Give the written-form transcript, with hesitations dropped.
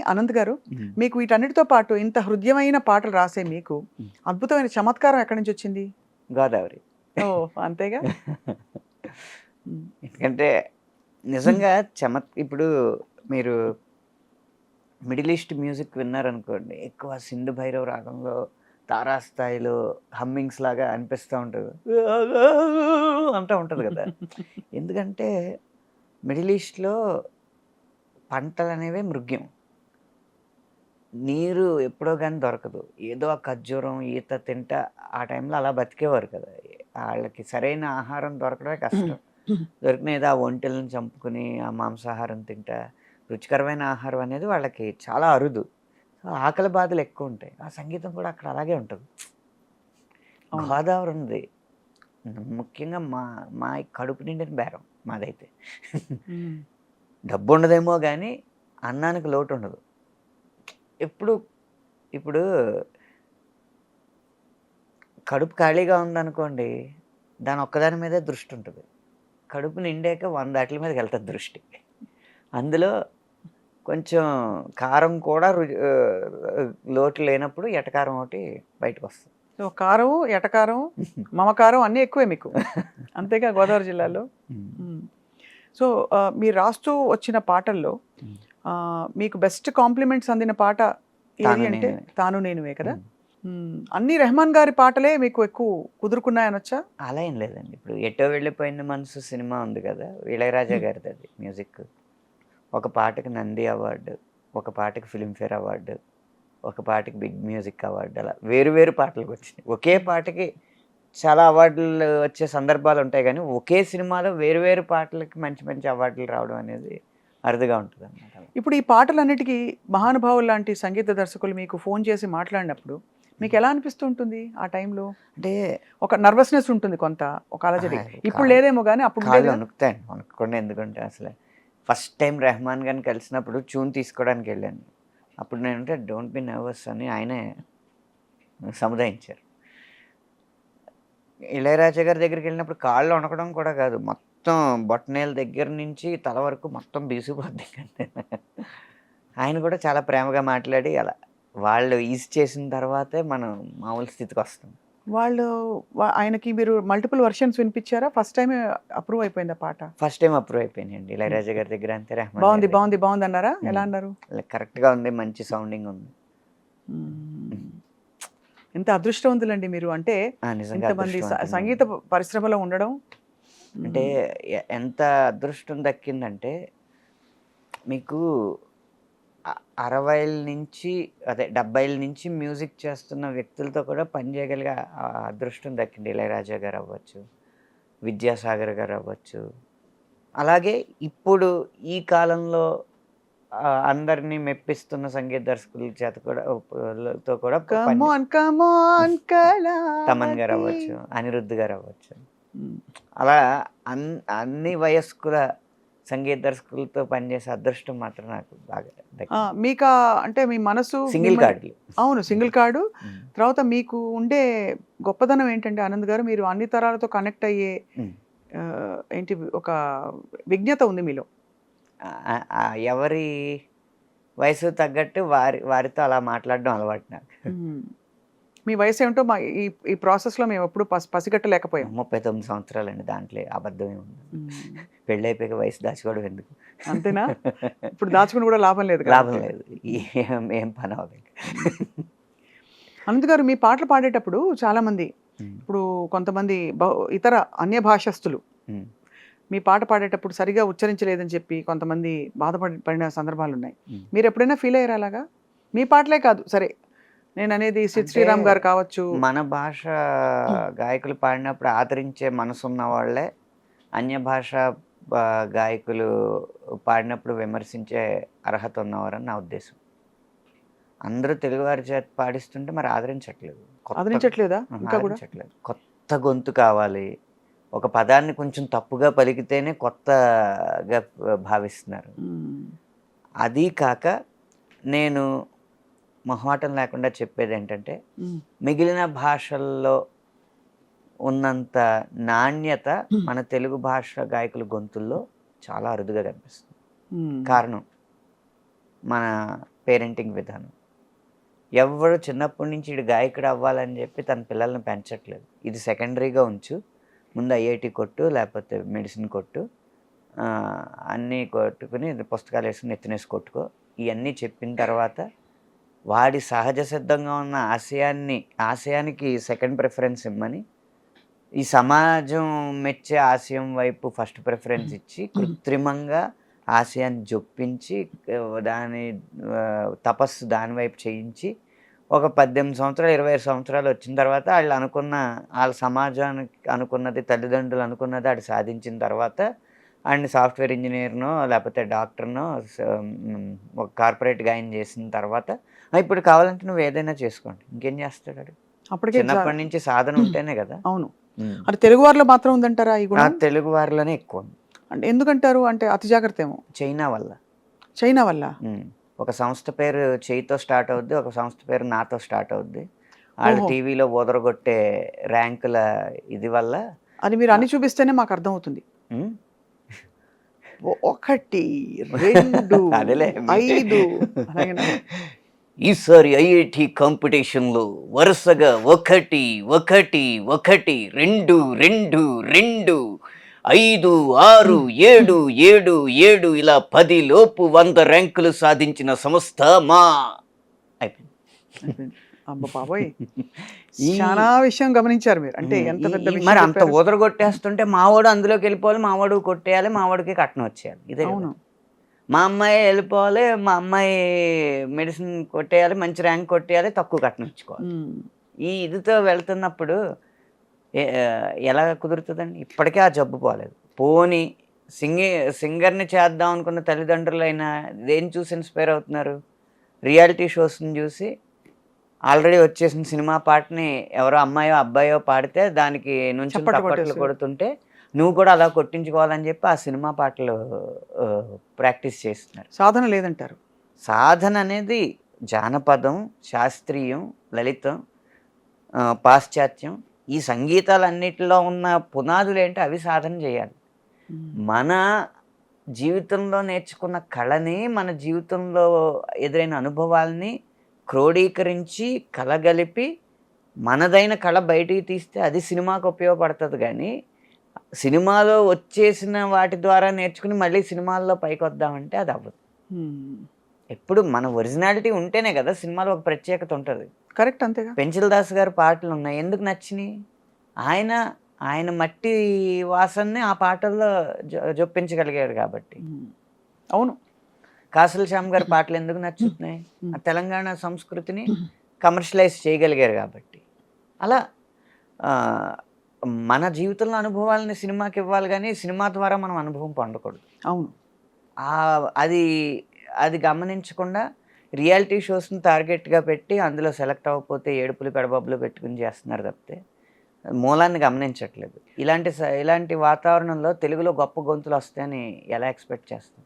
అనంత్ గారు, హ్మ్. మీకు వీటన్నిటితో పాటు ఇంత హృద్యమైన పాటలు రాసే మీకు హ్మ్. అద్భుతమైన చమత్కారం ఎక్కడి నుంచి వచ్చింది? గోదావరి. ఓహ్! అంతేగా. హ్మ్. ఎందుకంటే నిజంగా ఇప్పుడు మీరు మిడిల్ ఈస్ట్ మ్యూజిక్ విన్నారనుకోండి, ఎక్కువ సింధు భైరవ రాగంలో తారాస్థాయిలో హమ్మింగ్స్ లాగా అనిపిస్తా ఉంటది. అంటా ఉంటది గదా! ఎందుకంటే మిడిల్ ఈస్ట్‌లో పంటలనేవే మృగ్యం. నీరు ఎప్పుడో గాని దొరకదు. ఏదో ఆ ఖర్జూరం, ఈత తింటా ఆ టైంలో అలా బతికేవారు కదా! ఆళ్ళకి సరైన ఆహారం దొరకడమే కష్టం. దొరికిన ఏదో ఆ ఒంటెలను చంపుకొని, ఆ మాంసాహారం తింటా, రుచికరమైన ఆహారం అనేది వాళ్ళకి చాలా అరుదు. సో, ఆకలి బాధలు ఎక్కువుంటాయి. ఆ సంగీతం కూడా అక్కడ అలాగే ఉంటది. అవును. గోదావరి ఉంది. ముఖ్యంగా మా కడుపు నిండిన బేరం మాదైతే. హ్మ్. డబ్బుండదేమో గానీ, అన్నానికి లోటుండదు. ఎప్పుడు ఇప్పుడు కడుపు ఖాళీగా ఉందనుకోండి, దాని ఒక్కదాని మీదే దృష్టుంటది. కడుపు నిండాక 100 ఆటిల మీదకెళ్తది దృష్టి. అందులో కొంచెం కారం కూడా లోటు లేనప్పుడు ఎటకారం ఒకటి బయటకొస్తది. సో, కారం, ఎటకారం, మమకారం అన్నీ ఎక్కువే మీకు. అంతేగా గోదావరి జిల్లాలో? హ్మ్. హ్మ్. సో, మీరు రాస్తూ వచ్చిన పాటల్లో హ్మ్. మీకు బెస్ట్ కాంప్లిమెంట్స్ అందిన పాట ఏది 'తాను అంటే నేనువే.' 'తాను నేనువే' కదా? హ్మ్. హ్మ్. అన్నీ రెహమాన్ గారి పాటలే మీకు ఎక్కువ కుదురుకున్నాయనొచ్చా? అలా ఏం లేదండి. ఇప్పుడు 'ఎటో వెళ్ళిపోయింది మనసు' సినిమా ఉంది కదా! ఇళయరాజా హ్మ్. గారిదది మ్యూజిక్. ఒక పాటకి నంది అవార్డు, ఒక పాటకి ఫిల్మ్‌ఫేర్ అవార్డు, ఒక పాటకి బిగ్ మ్యూజిక్ అవార్డు అలా వేరు వేరు పాటలకొచ్చినాయి. ఒకే హ్మ్. పాటకి చాలా అవార్డులు వచ్చే సందర్భాలుంటాయి గానీ, ఒకే సినిమాలో వేరు వేరు పాటలకి మంచి మంచి అవార్డులు రావడం అనేది అరుదుగా ఉంటదనమాట అలా. ఇప్పుడు ఈ పాటలన్నిటికి మహానుభావుల్లాంటి సంగీత దర్శకులు మీకు ఫోను చేసి మాట్లాడినప్పుడు హ్మ్. మీకెలా అనిపిస్తూ ఉంటుంది ఆ టైంలో? అంటే ఒక నర్వస్‌నెస్ ఉంటుంది కొంత. ఒక అలజడి. ఇప్పుడు కాళ్ళు లేదేమో గానీ అప్పుడు కాళ్ళు ఉండేదిగా? వణుకుతాయండి. వణుకకుండా ఎందుకుంటాయి అసల. ఫస్ట్ టైమ్ రెహమాన్ గారిని కలిసినప్పుడు ట్యూన్ తీసుకోవడానికెళ్ళాను. అప్పుడు నేనంటే డోంట్ బి నర్వస్ అని ఆయనే సముదాయించారు. ఇళయరాజా గారి దగ్గరికెళ్ళినప్పుడు కాళ్ళు వణకడం కూడా కాదు. మొత్తం బొటనవేలు దగ్గర నుంచి తల వరకు మొత్తం బిగిసిపోద్ది. ఆయన కూడా చాలా ప్రేమగా మాట్లాడి అలా వాళ్ళు ఈజ్ చేసిన తర్వాతే మనం మామూలు స్థితికొస్తాం. వాళ్ళు ఆయనకి మీరు మల్టిపుల్ వెర్షన్స్ వినిపిచ్చారా? ఫస్ట్ టైమే అప్రూవ్ అయిపోయిందా పాట? ఫస్ట్ టైమ్ అప్రూవ్ అయిపోయినాయండి. హ్మ్. ఇళయరాజా గారి దగ్గర అంతే, రెహమాన్ బావుంది, గారి దగ్గర. బావుంది, బావుందన్నారా? ఎలా హ్మ్. అన్నారు? కరెక్ట్‌గా ఉంది. మంచి సౌండింగ్ ఉంది. హ్మ్. ఎంత అదృష్టవంతులండి మీరు. అంటే నిజంగా ఇంతమంది సంగీత అదృష్టవంతంగానే. పరిశ్రమలో ఉండడం. అంటే హ్మ్. ఎంత అదృష్టం దక్కిందంటే మీకు 60ల నుంచి అదే 70ల నుంచి మ్యూజిక్ చేస్తున్న వ్యక్తులతో కూడా పని చేయగలిగే అదృష్టం దక్కింది. ఇళయరాజా గారవ్వచ్చు, విద్యాసాగర్ గారవ్వచ్చు. అలాగే ఇప్పుడు ఈ కాలంలో అందరిని మెప్పిస్తున్న సంగీత దర్శకుల చేత కూడా లతో కూడా కమ్ పని ఆన్ కమ్ ఆన్ తమన్ కళావతి. గారవ్వచ్చు, అనిరుద్ గారవ్వచ్చు. హ్మ్. అలా అన్ అన్ని వయస్కుల సంగీత దర్శకులతో పనిచేసే అదృష్టం మాత్రం నాకు బాగా ఆ! దక్కింది. మీకా అంటే మీ మనసు సింగిల్ మిమ్మల్ని కార్డ్‌లు. అవును. Single card. హ్మ్. తర్వాత మీకు ఉండే గొప్పదనం ఏంటంటే ఆనంద్ గారు మీరు అన్ని తరాలతో కనెక్ట్ అయ్యే హ్మ్. ఏంటి ఒక విజ్ఞత ఉంది మీలో. ఎవరి వయసుకు తగ్గట్టు వారితో అలా మాట్లాడడం అలవాటు నాకు. హ్మ్. మీ వయసేంటో ఈ ఈ ప్రాసెస్‌లో మేమెప్పుడు పసిగట్టలేకపోయాం. 39 సంవత్సరాలండి. దాంట్లో అబద్ధం ఏముంది. హ్మ్. పెళ్ళైపోయాక వయసు దాచుకోవడం ఎందుకు? అంతేనా? ఇప్పుడు దాచుకుని కూడా లాభం లేదు లాభం కాబట్టి. లేదు. హ్మ్. ఏం పనవ్వదింక. హ్మ్. అనంత్ గారు మీ పాటలు పాడేటప్పుడు చాలామంది హ్మ్. ఇప్పుడు కొంతమంది ఇతర అన్య భాషస్థులు హ్మ్. మీ పాట పాడేటప్పుడు సరిగ్గా ఉచ్చరించలేదని చెప్పి కొంతమంది పడిన సందర్భాలున్నాయి. హ్మ్. మీరెప్పుడైనా ఫీల్ అయ్యారా అలాగా? మీ పాటలే కాదు సరే. నేననేది 'సిద్ అంటే శ్రీరామ్' గారు కావచ్చు. మన భాష గాయకులు పాడినప్పుడు ఆదరించే మనసున్న వాళ్ళే అన్య భాష బా గాయకులు పాడినప్పుడు విమర్శించే అర్హత ఉన్నవారని నా ఉద్దేశం. అందరూ తెలుగువారి చేత పాడిస్తుంటే మరి ఆదరించట్లేదు. ఆదరించట్లేదా ఇంకా గూడా? ఆదరించట్లేదు. కొత్త గొంతు కావాలి. ఒక పదాన్ని కొంచెం తప్పుగా పలికితేనే కొత్తగా భావిస్తున్నారు. హ్మ్. అదీ కాక నేను మొహమాటం లేకుండా చెప్పేదేంటంటే, హ్మ్. మిగిలిన భాషల్లో ఉన్నంత నాణ్యత హ్మ్. మన తెలుగు భాష గాయకుల గొంతుల్లో చాలా అరుదుగా కనిపిస్తుంది. హ్మ్. కారణం మన పేరెంటింగ్ విధానం. ఎవ్వరు చిన్నప్పటి నుంచి ఈడు గాయకుడు అవ్వాలని చెప్పి తన పిల్లల్ని పెంచట్లేదు. ఇది సెకండరీగా ఉంచు, ముందు ఐఐటి కొట్టు, లేకపోతే మెడిసిన్ కొట్టు, అన్నీ కొట్టుకుని పుస్తకాలు వేసుకుని ఎత్తినేసి కొట్టుకో, ఇవన్నీ చెప్పిన తర్వాత వాడి సహజ సిద్ధంగా ఉన్న ఆశయానికి సెకండ్ ప్రిఫరెన్స్ ఇమ్మని, ఈ సమాజం మెచ్చే ఆశయం వైపు ఫస్ట్ ప్రిఫరెన్స్ ఇచ్చి కృత్రిమంగా ఆశయాన్ని జొప్పించి దాని తపస్సు దాని వైపు చేయించి ఒక 18 సంవత్సరాలు 25 సంవత్సరాలు వచ్చిన తర్వాత వాళ్ళ సమాజానికి అనుకున్నది, తల్లిదండ్రులు అనుకున్నది ఆడు సాధించిన తర్వాత ఆయన్ని సాఫ్ట్వేర్ ఇంజనీర్నో లేకపోతే డాక్టర్నో ఒక కార్పొరేట్గా ఆయన చేసిన తర్వాత ఇప్పుడు కావాలంటే నువ్వు ఏదైనా చేసుకోండి, ఇంకేం చేస్తాడు వాడు? అప్పటికే చిన్నప్పటి నుంచి సాధన ఉంటేనే కదా. అవును. అంటే తెలుగు వారిలో మాత్రం ఉందంటారా ఈ గుణం? తెలుగు వారిలోనే ఎక్కువ ఉంది. అంటే ఎందుకంటారు? అంటే అతి జాగ్రత్త ఏమో. చైనా వల్ల. చైనా వల్ల? ఒక సంస్థ పేరు చేయితో స్టార్ట్ అవుద్ది, ఒక సంస్థ పేరు నాతో స్టార్ట్ అవుద్ది. వాళ్ళు టీవీలో ఓదరగొట్టే ర్యాంకుల ఇది వల్ల అది మీరు అన్ని చూపిస్తేనే మాకు అర్థమవుతుంది. 1 2 5 ఈసారి ఐఐటి కాంపిటీషన్లో వరుసగా 1 1 1 2 2 2 5 6 7 7 7 ఇలా 10 లోపు 100 ర్యాంకులు సాధించిన సంస్థ మా అయిపోయింది. అబ్బ బాబోయ్, చాలా విషయం గమనించారు మీరు. అంటే ఎంత పెద్ద విషయం. మరి అంత ఓదరగొట్టేస్తుంటే మావాడు అందులోకి వెళ్ళిపోవాలి, మావాడు కొట్టేయాలి, మావాడికి కట్నం వచ్చేయాలి. ఇదే అవును. మా అమ్మాయి వెళ్ళిపోవాలి, మా అమ్మాయి మెడిసిన్ కొట్టేయాలి, మంచి ర్యాంక్ కొట్టేయాలి, తక్కువ కట్నం ఇచ్చుకోవాలి. ఈ ఇదితో వెళ్తున్నప్పుడు ఎలా కుదురుతుందండి? ఇప్పటికే ఆ జబ్బు పోలేదు. పోనీ సింగర్ని చేద్దాం అనుకున్న తల్లిదండ్రులైనా దేని చూసి ఇన్స్పైర్ అవుతున్నారు? రియాలిటీ షోస్ని చూసి ఆల్రెడీ వచ్చేసిన సినిమా పాటని ఎవరో అమ్మాయో అబ్బాయో పాడితే దానికి నుంచి తప్పట్లు కొడుతుంటే నువ్వు కూడా అలా కొట్టించుకోవాలని చెప్పి ఆ సినిమా పాటలు ప్రాక్టీస్ చేస్తున్నారు. సాధన లేదంటారు? సాధన అనేది జానపదం, శాస్త్రీయం, లలితం, పాశ్చాత్యం, ఈ సంగీతాలన్నిటిలో ఉన్న పునాదులు ఏంటి అవి సాధన చేయాలి. మన జీవితంలో నేర్చుకున్న కళని, మన జీవితంలో ఎదురైన అనుభవాల్ని క్రోడీకరించి కలగలిపి మనదైన కళ బయటికి తీస్తే అది సినిమాకు ఉపయోగపడుతుంది. కానీ సినిమాలో వచ్చేసిన వాటి ద్వారా నేర్చుకుని మళ్ళీ సినిమాల్లో పైకి వద్దామంటే అది అవ్వదు. ఎప్పుడు మన ఒరిజినాలిటీ ఉంటేనే కదా సినిమాలో ఒక ప్రత్యేకత ఉంటుంది. కరెక్ట్, అంతేగా. పెంచిల్ దాస్ గారి పాటలు ఉన్నాయి, ఎందుకు నచ్చినాయి? ఆయన మట్టి వాసనని ఆ పాటల్లో జొప్పించగలిగారు కాబట్టి. అవును. కాసుల శ్యామ్ గారి పాటలు ఎందుకు నచ్చుతున్నాయి? ఆ తెలంగాణ సంస్కృతిని కమర్షియలైజ్ చేయగలిగారు కాబట్టి. అలా మన జీవితంలో అనుభవాలని సినిమాకి ఇవ్వాలి, కానీ సినిమా ద్వారా మనం అనుభవం పొందకూడదు. అవును. అది గమనించకుండా రియాలిటీ షోస్ని టార్గెట్గా పెట్టి అందులో సెలెక్ట్ అవ్వకపోతే ఏడుపులు పెడబబ్బులు పెట్టుకుని చేస్తున్నారు తప్పితే మూలాన్ని గమనించట్లేదు. ఇలాంటి వాతావరణంలో తెలుగులో గొప్ప గొంతులు వస్తాయని ఎలా ఎక్స్పెక్ట్ చేస్తాం?